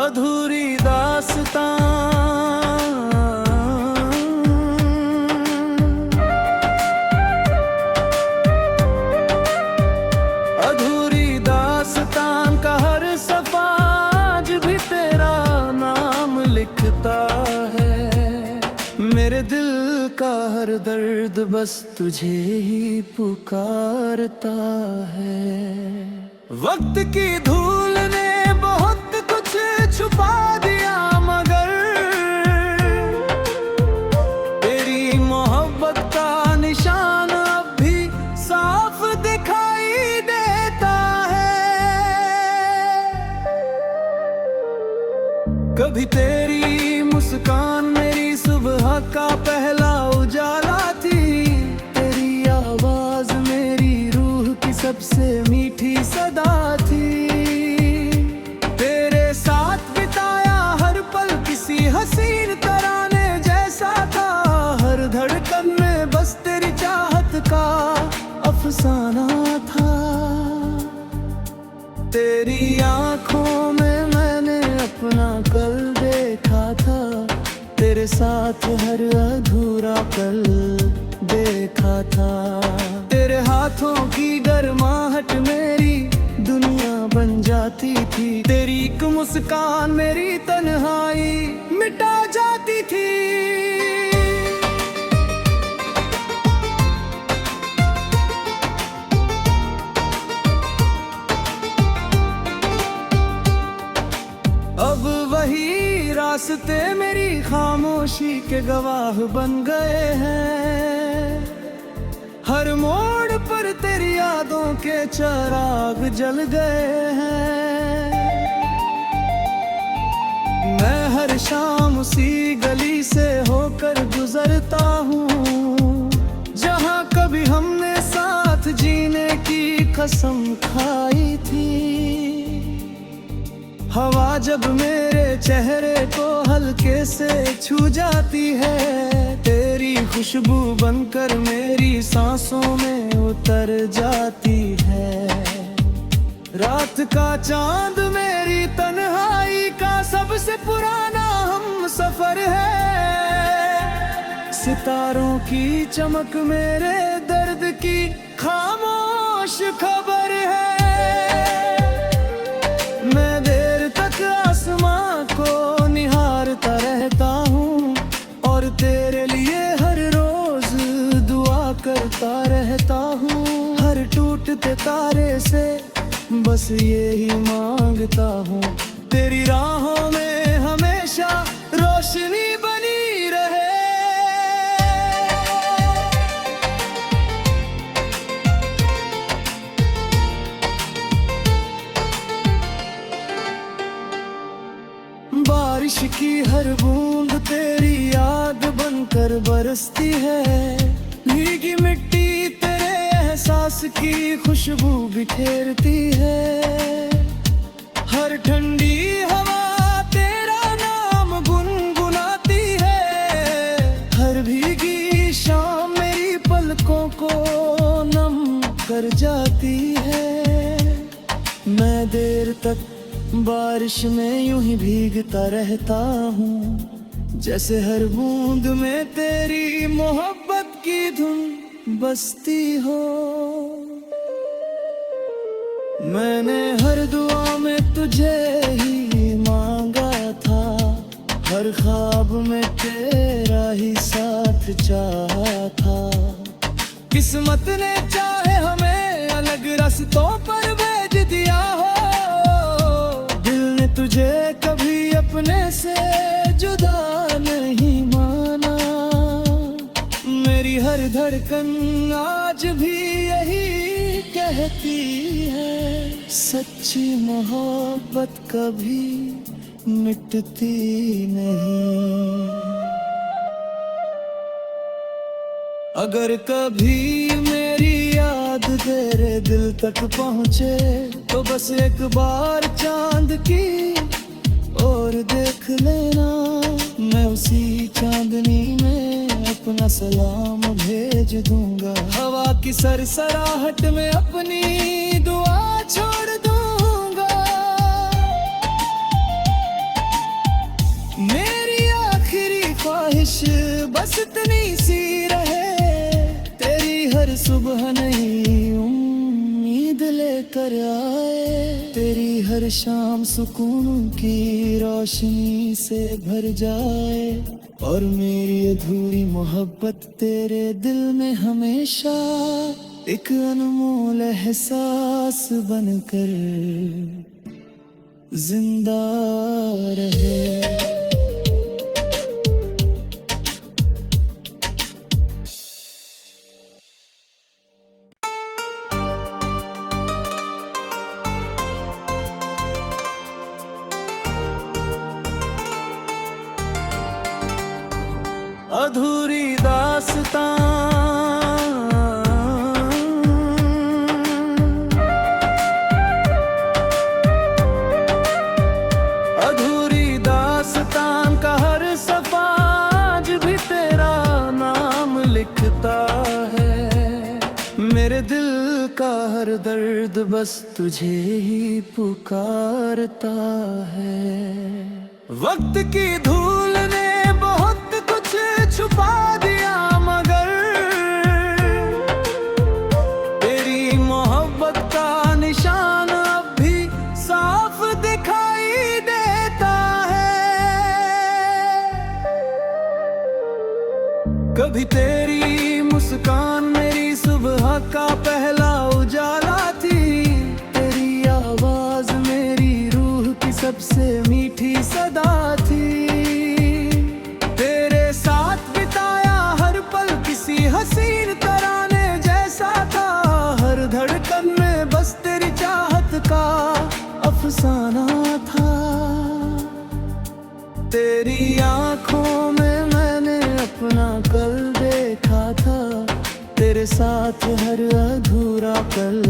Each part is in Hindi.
अधूरी दास्तां, अधूरी दास्तां का हर सफा आज भी तेरा नाम लिखता है। मेरे दिल का हर दर्द बस तुझे ही पुकारता है। वक्त की धूल ने बहुत कुछ छुपा दिया, मगर तेरी मोहब्बत का निशान अब भी साफ दिखाई देता है। कभी तेरी मुस्कान मेरी सुबह का पहला उजाला थी, तेरी आवाज मेरी रूह की सबसे मीठी सदा थी। तेरे साथ बिताया हर पल किसी हसीन तराने जैसा था, हर धड़कन में बस तेरी चाहत का अफसाना था। तेरी आंखों में मैंने अपना कल देखा था, तेरे साथ हर अधूरा पल देखा था। तेरे हाथों की गर्माहट मेरी दुनिया बन जाती थी, तेरी एक मुस्कान मेरी तन्हाई मिटा जाती थी। अब वही रास्ते मेरी खामोशी के गवाह बन गए हैं। हर मोड़ पर तेरी यादों के चिराग जल गए हैं। मैं हर शाम उसी गली से होकर गुजरता हूँ, जहाँ कभी हमने साथ जीने की कसम खाई थी। हवा जब मेरे चेहरे को हल्के से छू जाती है, तेरी खुशबू बनकर मेरी सांसों में उतर जाती है। रात का चांद मेरी तन्हाई का सबसे पुराना हम सफर है। सितारों की चमक मेरे दर्द की खामोश खबर है। मैं देर तक आसमां को निहारता रहता हूँ, और तेरे लिए हर रोज दुआ करता रहता हूँ। हर टूटते तारे से बस यही मांगता हूँ, तेरी राहों में हमेशा रोशनी बनी रहे। बारिश की हर बूंद तेरी याद बनकर बरसती है। भीगी मिट्टी तेरे एहसास की खुशबू बिखेरती है। हर ठंडी हवा तेरा नाम गुनगुनाती है। हर भीगी शाम मेरी पलकों को नम कर जाती है। मैं देर तक बारिश में यूं ही भीगता रहता हूँ, जैसे हर बूंद में तेरी मोहब्बत की धुन बसती हो। मैंने हर दुआ में तुझे ही मांगा था, हर ख्वाब में तेरा ही साथ चाहा था। किस्मत ने चाहे हमें अलग रास्तों पर भेज दिया हो, दिल ने तुझे कभी अपने से जुदा नहीं माना। मेरी हर धड़कन आज भी यही कहती है, सच्ची मोहब्बत कभी मिटती नहीं। अगर कभी मेरी याद तेरे दिल तक पहुँचे, तो बस एक बार चांद की और देख लेना। मैं उसी चांदनी में अपना सलाम भेज दूंगा। हवा की सरसराहट में अपनी दुआ छोड़ दूंगा। बस इतनी सी रहे, तेरी हर सुबह नई उम्मीद लेकर आए, तेरी हर शाम सुकून की रोशनी से भर जाए, और मेरी अधूरी मोहब्बत तेरे दिल में हमेशा एक अनमोल एहसास बनकर जिंदा रहे। अधूरी दास्तां, अधूरी दास्तां का हर सफा आज भी तेरा नाम लिखता है। मेरे दिल का हर दर्द बस तुझे ही पुकारता है। वक्त की धूल ने बहुत कुछ छुपा दिया, मगर तेरी मोहब्बत का निशान अब भी साफ दिखाई देता है। कभी तेरी मुस्कान मेरी सुबह का पहला उजाला थी, तेरी आवाज मेरी रूह की सबसे मीठी सदा थी। हसीन तराने जैसा था, हर धड़कन में बस तेरी चाहत का अफसाना था। तेरी आंखों में मैंने अपना कल देखा था, तेरे साथ हर अधूरा कल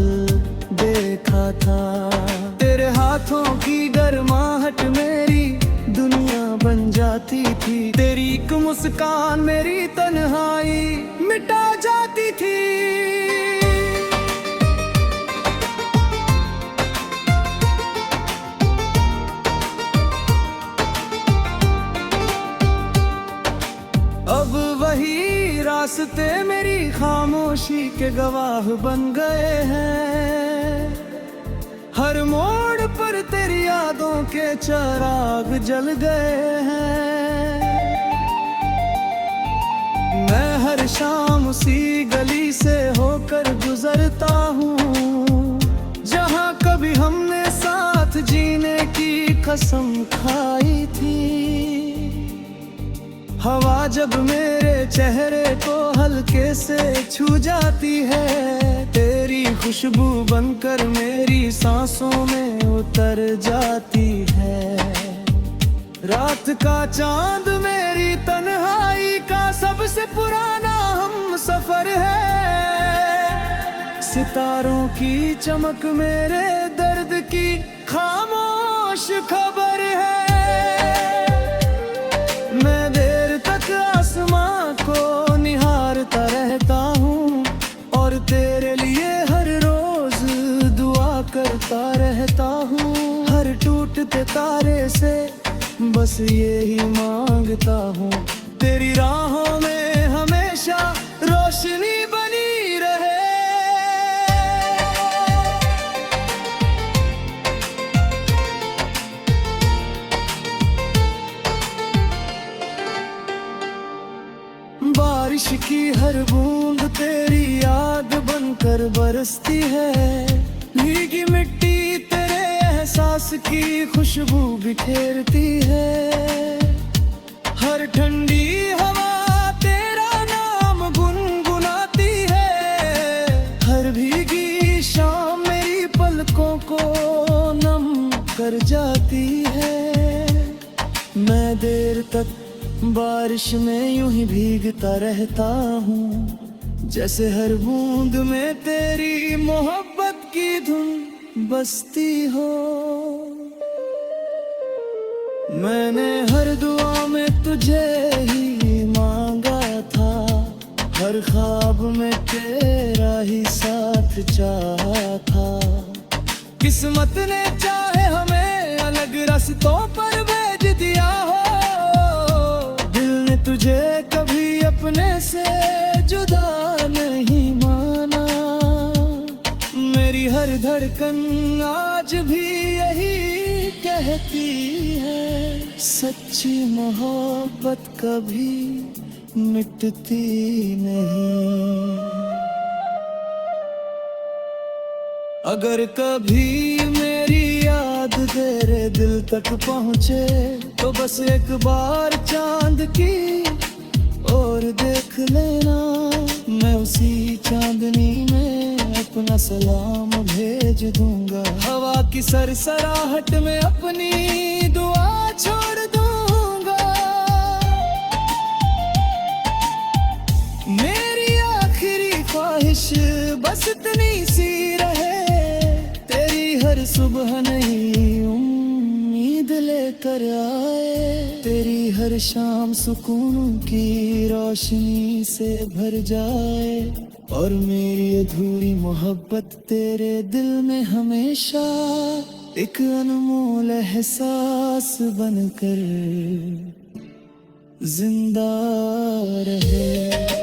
देखा था। तेरे हाथों की गर्माहट मेरी दुनिया बन जाती थी, तेरी एक मुस्कान मेरी तन्हाई मिटा जाती थी। अब वही रास्ते मेरी खामोशी के गवाह बन गए हैं। हर मोड़ पर तेरी यादों के चिराग जल गए हैं। मैं हर शाम उसी गली से होकर गुजरता हूँ, जहाँ कभी हमने साथ जीने की कसम खाई थी। हवा जब मेरे चेहरे को हल्के से छू जाती है, तेरी खुशबू बनकर मेरी सांसों में उतर जाती है। रात का चांद मेरी तन्हाई का सबसे पुराना हम सफर है। सितारों की चमक मेरे दर्द की खामोश खबर है। मैं देर तक आसमां को निहारता रहता हूँ, और तेरे लिए हर रोज दुआ करता रहता हूँ। हर टूटते तारे से बस यही मांगता हूँ, तेरी राहों में हमेशा रोशनी बनी रहे। बारिश की हर बूंद तेरी याद बनकर बरसती है। भीगी मिट्टी तेरे एहसास की खुशबू बिखेरती है। हर ठंडी हवा तेरा नाम गुनगुनाती है। हर भीगी शाम मेरी पलकों को नम कर जाती है। मैं देर तक बारिश में यूं ही भीगता रहता हूँ, जैसे हर बूंद में तेरी मोहब्बत की धुन बसती हो। मैंने हर दुआ में तुझे ही मांगा था, हर ख्वाब में तेरा ही साथ चाहा था। किस्मत ने चाहे हमें अलग रास्तों पर भेज दिया हो, दिल ने तुझे कभी अपने से जुदा नहीं माना। मेरी हर धड़कन आज भी यही कहती है, सच्ची मोहब्बत कभी मिटती नहीं। अगर कभी मेरी याद तेरे दिल तक पहुँचे तो बस एक बार चांद की और देख लेना। मैं उसी चांदनी में अपना सलाम भेज दूंगा। हवा की सरसराहट में अपनी दुआ छोड़ दूंगा। मेरी आखिरी ख्वाहिश बस इतनी सी रहे, हर सुबह नई उम्मीद लेकर आए। तेरी हर शाम सुकून की रोशनी से भर जाए, और मेरी अधूरी मोहब्बत तेरे दिल में हमेशा एक अनमोल एहसास बनकर जिंदा रहे।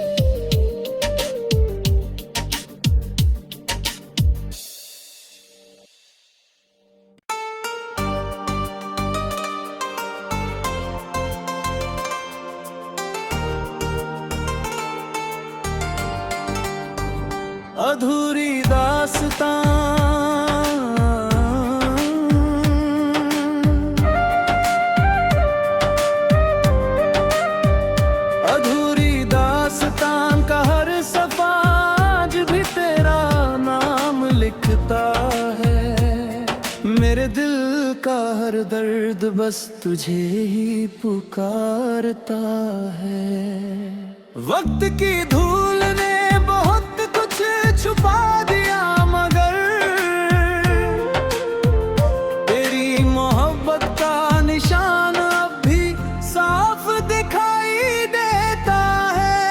अधूरी दास्तां, अधूरी दास्तां का हर सफा आज भी तेरा नाम लिखता है। मेरे दिल का हर दर्द बस तुझे ही पुकारता है। वक्त की धूल ने बहुत कुछ छुपा दिया, मगर तेरी मोहब्बत का निशान अब भी साफ दिखाई देता है।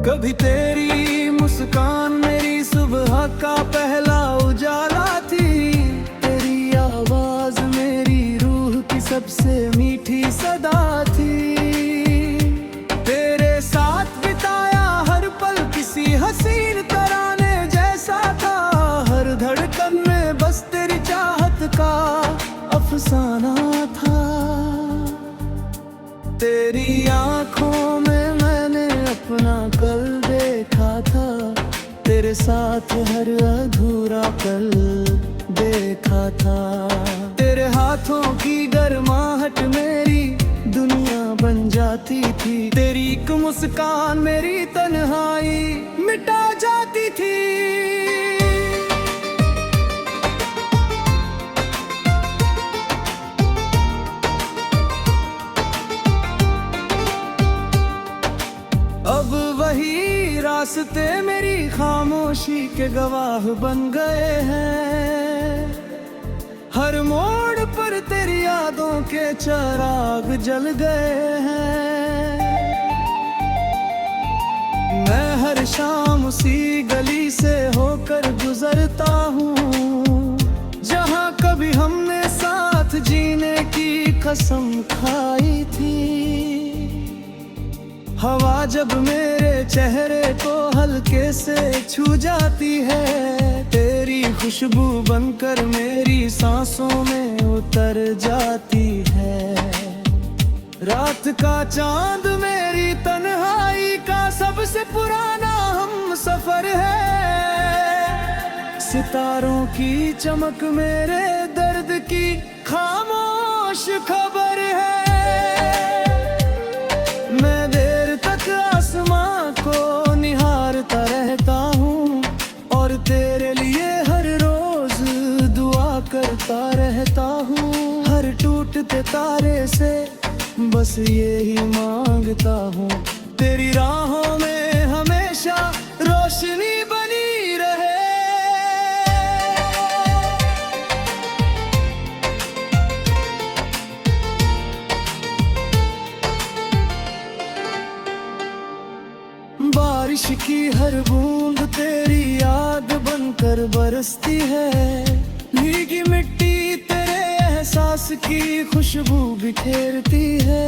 कभी तेरी मुस्कान मेरी सुबह का पहला उजाला थी। तेरी आवाज मेरी रूह की सबसे मीठी सदा थी। हसीन तराने जैसा था, हर धड़कन में बस तेरी चाहत का अफसाना था। तेरी आंखों में मैंने अपना कल देखा था, तेरे साथ हर अधूरा कल देखा था। तेरे हाथों की गर्माहट मेरी दुनिया बन जाती थी। तेरी एक मुस्कान मेरी तन्हाई मिटा जाती थी। अब वही रास्ते मेरी खामोशी के गवाह बन गए हैं। हर मोड़ पर तेरी यादों के चिराग जल गए हैं। मैं हर शाम उसी गली से होकर गुजरता हूँ, जहाँ कभी हमने साथ जीने की कसम खाई थी। हवा जब मेरे चेहरे को हल्के से छू जाती है, तेरी खुशबू बनकर मेरी सांसों में उतर जाती है। रात का चांद मेरी तन्हाई का सबसे पुराना हम सफर है। सितारों की चमक मेरे दर्द की खामोश खबर है। मैं देर तक आसमां को निहारता रहता हूँ, और तेरे लिए हर रोज दुआ करता रहता हूँ। हर टूटते तारे से बस यही मांगता हूँ, तेरी राहों में हमेशा रोशनी बनी रहे। बारिश की हर बूंद तेरी याद बनकर बरसती है। भीगी मिट्टी तेरे सांस की खुशबू बिखेरती है।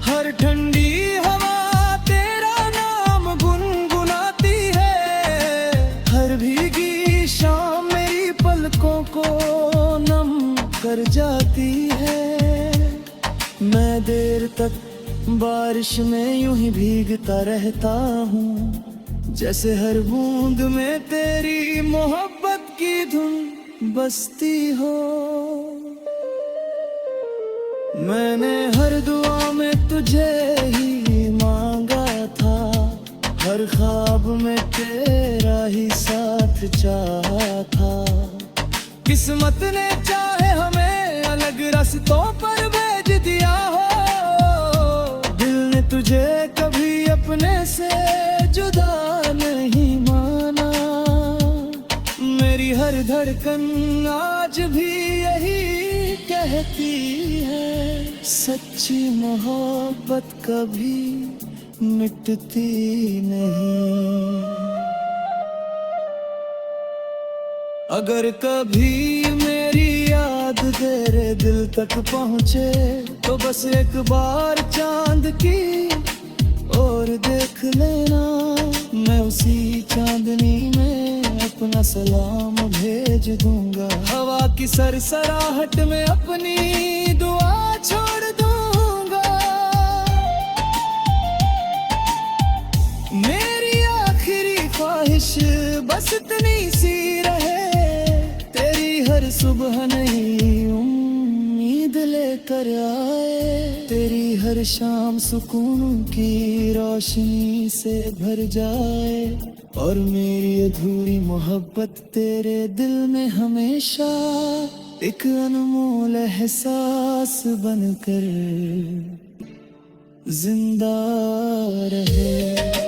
हर ठंडी हवा तेरा नाम गुनगुनाती है। हर भीगी शाम मेरी पलकों को नम कर जाती है। मैं देर तक बारिश में यूं ही भीगता रहता हूँ, जैसे हर बूंद में तेरी मोहब्बत की धुन बसती हो। मैंने हर दुआ में तुझे ही मांगा था, हर ख्वाब में तेरा ही साथ चाहा था। किस्मत ने चाहे हमें अलग रास्तों पर भेज दिया हो, दिल ने तुझे कभी अपने से जुदा नहीं माना। मेरी हर धड़कन आज भी यही कहती है, सच्ची मोहब्बत कभी मिटती नहीं। अगर कभी मेरी याद तेरे दिल तक पहुँचे, तो बस एक बार चांद की और देख लेना। मैं उसी चांदनी में अपना सलाम भेज दूंगा। हवा की सरसराहट में अपनी दुआ छोड़ दूंगा। मेरी आखिरी ख्वाहिश बस इतनी सी रहे, तेरी हर सुबह नई उम्मीद लेकर आए। तेरी हर शाम सुकून की रोशनी से भर जाए, और मेरी अधूरी मोहब्बत तेरे दिल में हमेशा एक अनमोल एहसास बनकर जिंदा रहे।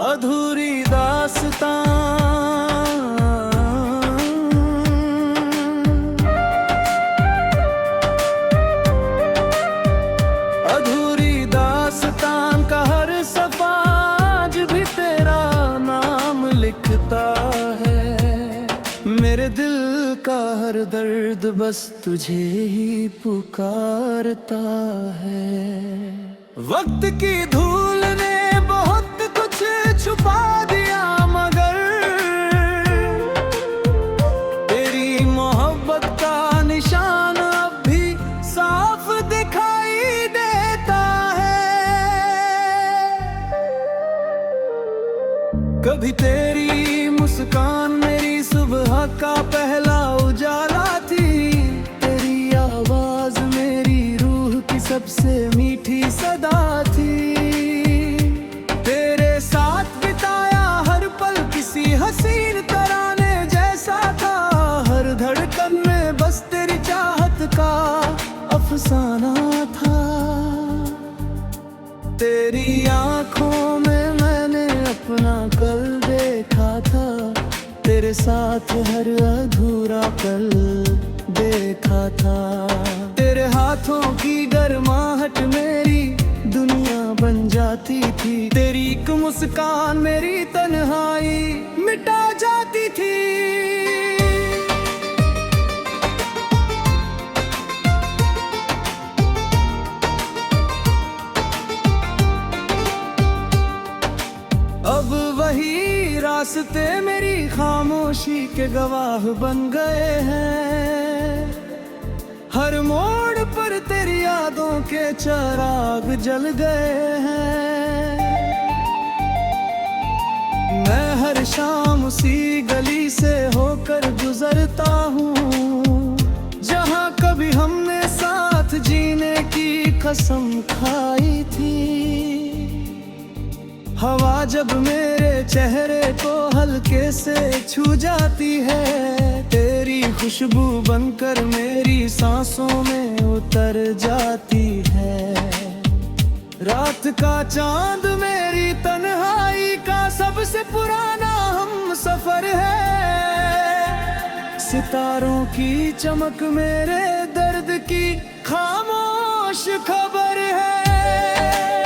अधूरी दास्तां, अधूरी दास्तां का हर सफा आज भी तेरा नाम लिखता है। मेरे दिल का हर दर्द बस तुझे ही पुकारता है। वक्त की धूल ने बहुत कुछ छुपा दिया, मगर तेरी मोहब्बत का निशान अब भी साफ दिखाई देता है। कभी तेरी मुस्कान मेरी सुबह का पहला उजाला थी। तेरी आवाज मेरी रूह की सबसे मीठी सदा थी। हसीन तराने जैसा था, हर धड़कन में बस तेरी चाहत का अफसाना था। तेरी आंखों में मैंने अपना कल देखा था, तेरे साथ हर अधूरा कल देखा था। तेरे हाथों की गर्माहट मेरी दुनिया बन जाती थी। तेरी एक मुस्कान मेरी तन्हाई मिटा जाती थी। अब वही रास्ते मेरी खामोशी के गवाह बन गए हैं। हर मोड़ पर तेरी यादों के चिराग जल गए हैं। मैं हर शाम उसी गली से होकर गुजरता हूँ, जहाँ कभी हमने साथ जीने की कसम खाई थी। हवा जब मेरे चेहरे को हल्के से छू जाती है, तेरी खुशबू बनकर मेरी सांसों में उतर जाती है। रात का चांद मेरी तन्हाई का सबसे पुराना हम सफर है। सितारों की चमक मेरे दर्द की खामोश खबर है।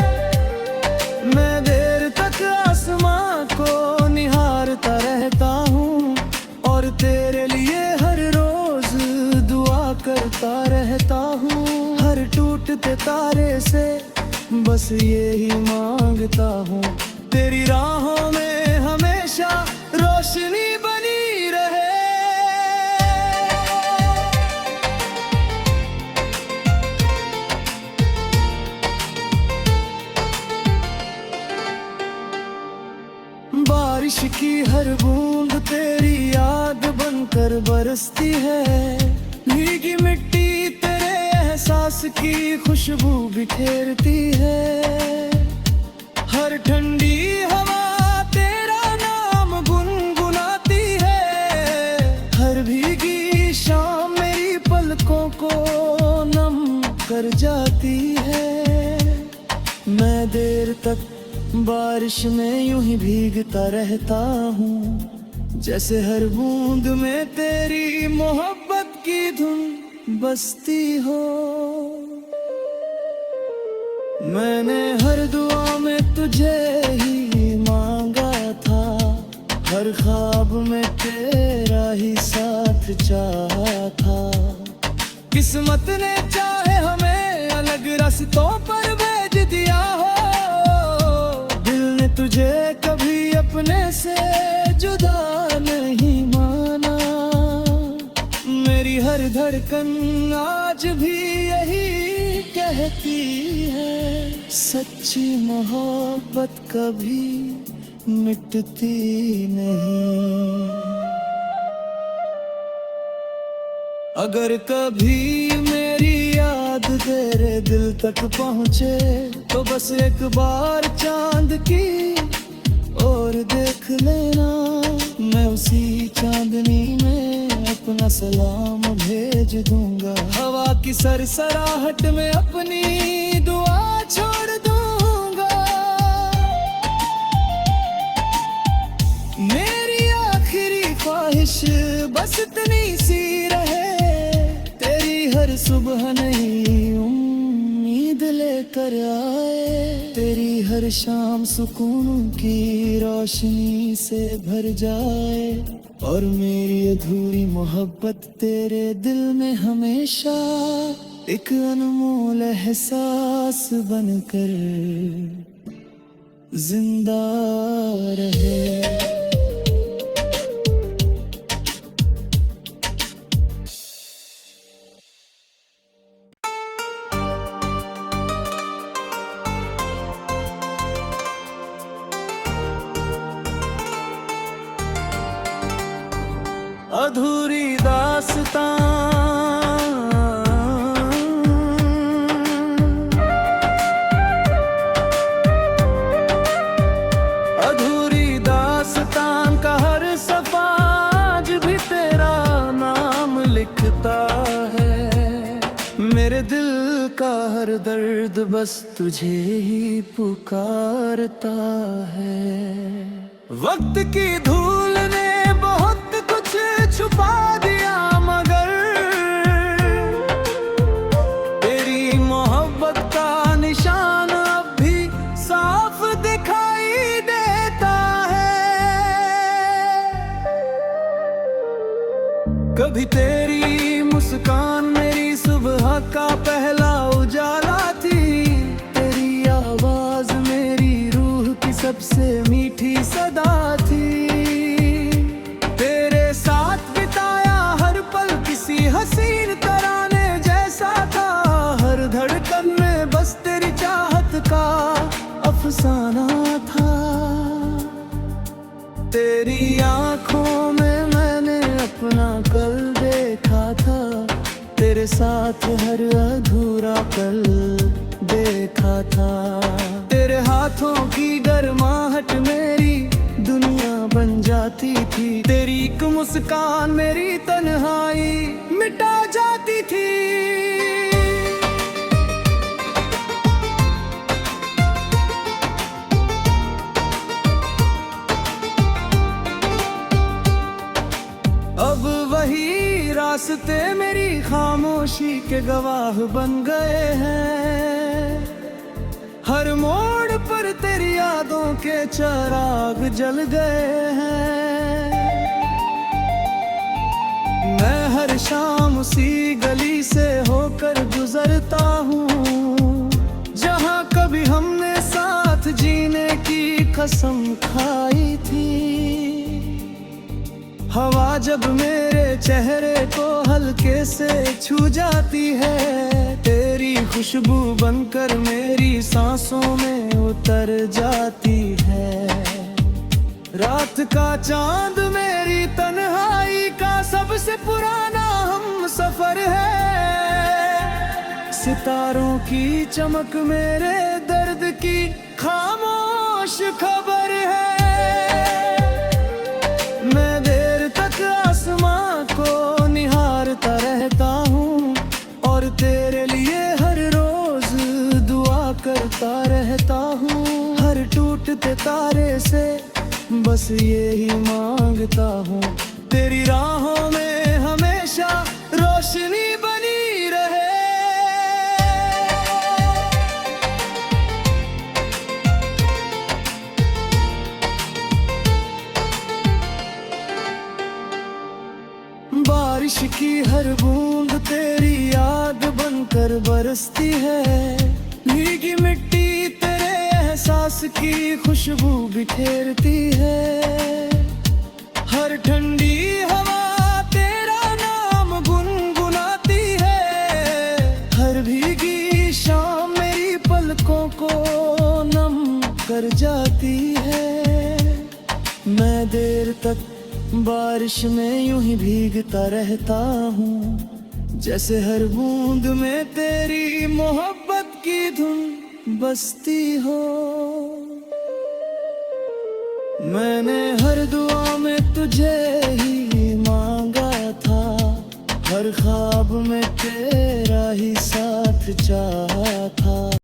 मैं देर तक आसमां को निहारता रहता हूँ और तेरे लिए हर रोज दुआ करता रहता हूँ। हर टूटते तारे से बस यही मांगता हूँ, तेरी राहों में हमेशा रोशनी बनी रहे। बारिश की हर बूंद तेरी याद बनकर बरसती है। भीगी मिट्टी तेरे एहसास की खुशबू बिखेरती है। हर ठंडी हवा तेरा नाम गुनगुनाती है। हर भीगी शाम मेरी पलकों को नम कर जाती है। मैं देर तक बारिश में यूं ही भीगता रहता हूँ, जैसे हर बूंद में तेरी मोहब्बत की धुन बसती हो। मैंने हर दुआ में तुझे ही मांगा था, हर ख्वाब में तेरा ही साथ चाहा था। किस्मत ने चाहे हमें अलग रास्तों पर भेज दिया हो, दिल ने तुझे कभी अपने से जुदा नहीं माना। मेरी हर धड़कन आज भी यही कहती है, सच्ची मोहब्बत कभी मिटती नहीं। अगर कभी मेरी याद तेरे दिल तक पहुँचे तो बस एक बार चांद की और देख लेना। मैं उसी चांदनी में अपना सलाम भेज दूंगा। हवा की सरसराहट में अपनी दुआ छोड़ दूंगा। मेरी आखिरी ख्वाहिश बस इतनी सी रहे, तेरी हर सुबह नई उम्मीद लेकर आए। तेरी हर शाम सुकून की रोशनी से भर जाए और मेरी अधूरी मोहब्बत तेरे दिल में हमेशा एक अनमोल एहसास बनकर जिंदा रहे। अधूरी दास्तां का हर सफा आज भी तेरा नाम लिखता है। मेरे दिल का हर दर्द बस तुझे ही पुकारता है। वक्त की धूल ने बहुत कुछ छुपा दिया, मगर तेरी मोहब्बत का निशान अब भी साफ दिखाई देता है। कभी तेरी मुस्कान मेरी सुबह का पहला उजाला थी। तेरी आवाज मेरी रूह की सबसे मीठी सदा थी। तेरे साथ बिताया हर पल किसी हसीन तराने जैसा था। हर धड़कन में बस तेरी चाहत का अफसाना था। तेरी आंखों में मैंने अपना कल देखा था। तेरे साथ हर अधूरा पल देखा था। तेरे हाथों की गर्माहट मेरी दुनिया बन जाती थी। तेरी एक मुस्कान मेरी तन्हाई मिटा जाती थी। अब वही के गवाह बन गए हैं। हर मोड़ पर तेरी यादों के चिराग जल गए हैं। मैं हर शाम उसी गली से होकर गुजरता हूँ, जहाँ कभी हमने साथ जीने की कसम खाई थी। हवा जब मेरे चेहरे को हल्के से छू जाती है, तेरी खुशबू बनकर मेरी सांसों में उतर जाती है। रात का चांद मेरी तन्हाई का सबसे पुराना हम सफर है। सितारों की चमक मेरे दर्द की खामोश खबर है। मैं देर तक आसमां को निहारता रहता हूँ, और तेरे लिए हर रोज दुआ करता रहता हूँ। हर टूटते तारे से बस यही मांगता हूँ, तेरी राहों में हमेशा रोशनी बनी रहे। बारिश की हर बूंद तेरी याद बनकर बरसती है। भीगी मिट्टी तेरे एहसास की खुशबू बिखेरती है। हर ठंडी हवा तेरा नाम गुनगुनाती है। हर भीगी शाम मेरी पलकों को नम कर जाती है। मैं देर तक बारिश में यूं ही भीगता रहता हूँ, जैसे हर बूंद में तेरी मोहब्बत की धुन बसती हो। मैंने हर दुआ में